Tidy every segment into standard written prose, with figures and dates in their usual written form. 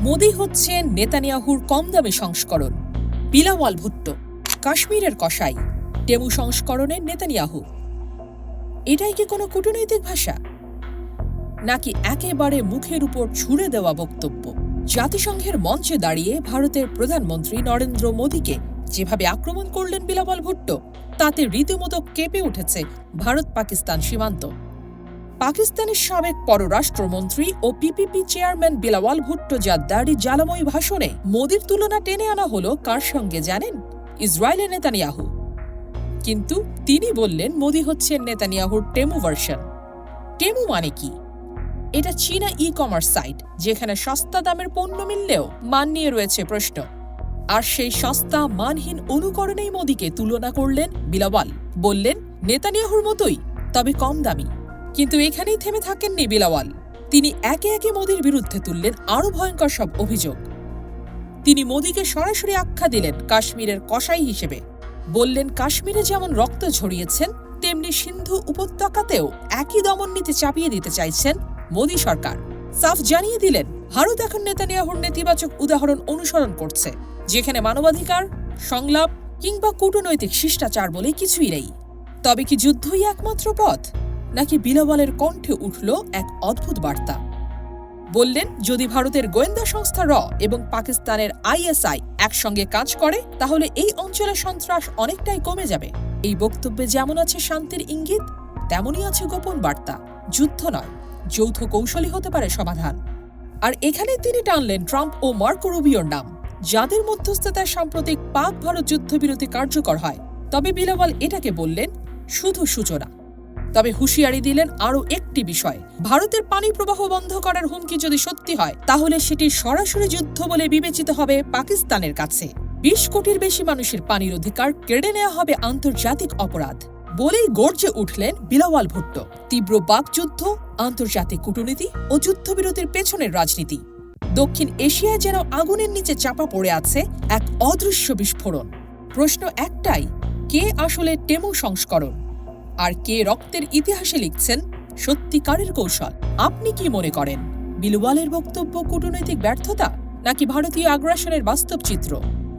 মোদি হচ্ছেন নেতানিয়াহুর কম দামি সংস্করণ। বিলাওয়াল ভুট্টো কাশ্মীরের কসাই, টেমু সংস্করণের নেতানিয়াহু। এটাই কি কোনো কূটনৈতিক ভাষা, নাকি একেবারে মুখের উপর ছুড়ে দেওয়া বক্তব্য? জাতিসংঘের মঞ্চে দাঁড়িয়ে ভারতের প্রধানমন্ত্রী নরেন্দ্র মোদীকে যেভাবে আক্রমণ করলেন বিলাওয়াল ভুট্টো, তাতে রীতিমতো কেঁপে উঠেছে ভারত পাকিস্তান সীমান্ত। পাকিস্তানের সাবেক পররাষ্ট্রমন্ত্রী ও পিপিপি চেয়ারম্যান বিলাওয়াল ভুট্টো জাদ্দারি জ্বালাময়ী ভাষণে মোদির তুলনা টেনে আনা হলো কার সঙ্গে জানেন? ইসরায়েলের নেতানিয়াহু। কিন্তু তিনি বললেন মোদি হচ্ছেন নেতানিয়াহুর টেমু ভার্সন। টেমু মানে কি? এটা চীনা ই-কমার্স সাইট, যেখানে সস্তা দামের পণ্য মিললেও মান নিয়ে রয়েছে প্রশ্ন। আর সেই সস্তা মানহীন অনুকরণেই মোদিকে তুলনা করলেন বিলাওয়াল। বললেন নেতানিয়াহুর মতোই, তবে কম দামি। কিন্তু এখানেই থেমে থাকেননি বিলাওয়াল। তিনি একে একে মোদির বিরুদ্ধে তুললেন আরও ভয়ঙ্কর সব অভিযোগ। তিনি মোদিকে সরাসরি আখ্যা দিলেন কাশ্মীরের কসাই হিসেবে। বললেন কাশ্মীরে যেমন রক্ত ঝরিয়েছেন, তেমনি সিন্ধু উপত্যকাতেও একই দমন নীতি চাপিয়ে দিতে চাইছেন মোদি সরকার। সাফ জানিয়ে দিলেন ভারত এখন নেতানিয়াহুর নেতিবাচক উদাহরণ অনুসরণ করছে, যেখানে মানবাধিকার, সংলাপ কিংবা কূটনৈতিক শিষ্টাচার বলে কিছুই নেই। তবে কি যুদ্ধই একমাত্র পথ, নাকি বিলাওয়ালের কণ্ঠে উঠল এক অদ্ভুত বার্তা? বললেন যদি ভারতের গোয়েন্দা সংস্থা র এবং পাকিস্তানের আইএসআই একসঙ্গে কাজ করে, তাহলে এই অঞ্চলে সন্ত্রাস অনেকটাই কমে যাবে। এই বক্তব্যে যেমন আছে শান্তির ইঙ্গিত, তেমনই আছে গোপন বার্তা। যুদ্ধ নয়, যৌথ কৌশলই হতে পারে সমাধান। আর এখানে তিনি টানলেন ট্রাম্প ও মার্কো রুবিওর নাম, যাদের মধ্যস্থতায় সাম্প্রতিক পাক ভারত যুদ্ধবিরতি কার্যকর হয়। তবে বিলাওয়াল এটাকে বললেন শুধু সূচনা। তবে হুঁশিয়ারি দিলেন আরও একটি বিষয়, ভারতের পানি প্রবাহ বন্ধ করার হুমকি যদি সত্যি হয়, তাহলে সেটি সরাসরি যুদ্ধ বলে বিবেচিত হবে পাকিস্তানের কাছে। ২০ কোটির বেশি মানুষের পানির অধিকার কেড়ে নেওয়া হবে আন্তর্জাতিক অপরাধ বলেই গর্জে উঠলেন বিলাওয়াল ভুট্টো। তীব্র বাকযুদ্ধ, আন্তর্জাতিক কূটনীতি ও যুদ্ধবিরতির পেছনের রাজনীতি। দক্ষিণ এশিয়ায় যেন আগুনের নিচে চাপা পড়ে আছে এক অদৃশ্য বিস্ফোরণ। প্রশ্ন একটাই, কে আসলে টেমু সংস্করণ, আর কে রক্তের ইতিহাসে লিখছেন সত্যিকারের কৌশল? আপনি কি মনে করেন, বিলাওয়ালের বক্তব্য কূটনৈতিক ব্যর্থতা, নাকি ভারতীয় আগ্রাসনের বাস্তব চিত্র?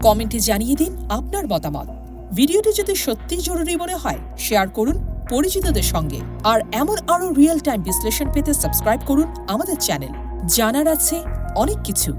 কমেন্টে জানিয়ে দিন আপনার মতামত। ভিডিওটি যদি সত্যিই জরুরি মনে হয়, শেয়ার করুন পরিচিতদের সঙ্গে। আর এমন আরও রিয়েল টাইম বিশ্লেষণ পেতে সাবস্ক্রাইব করুন আমাদের চ্যানেল। জানার আছে অনেক কিছু।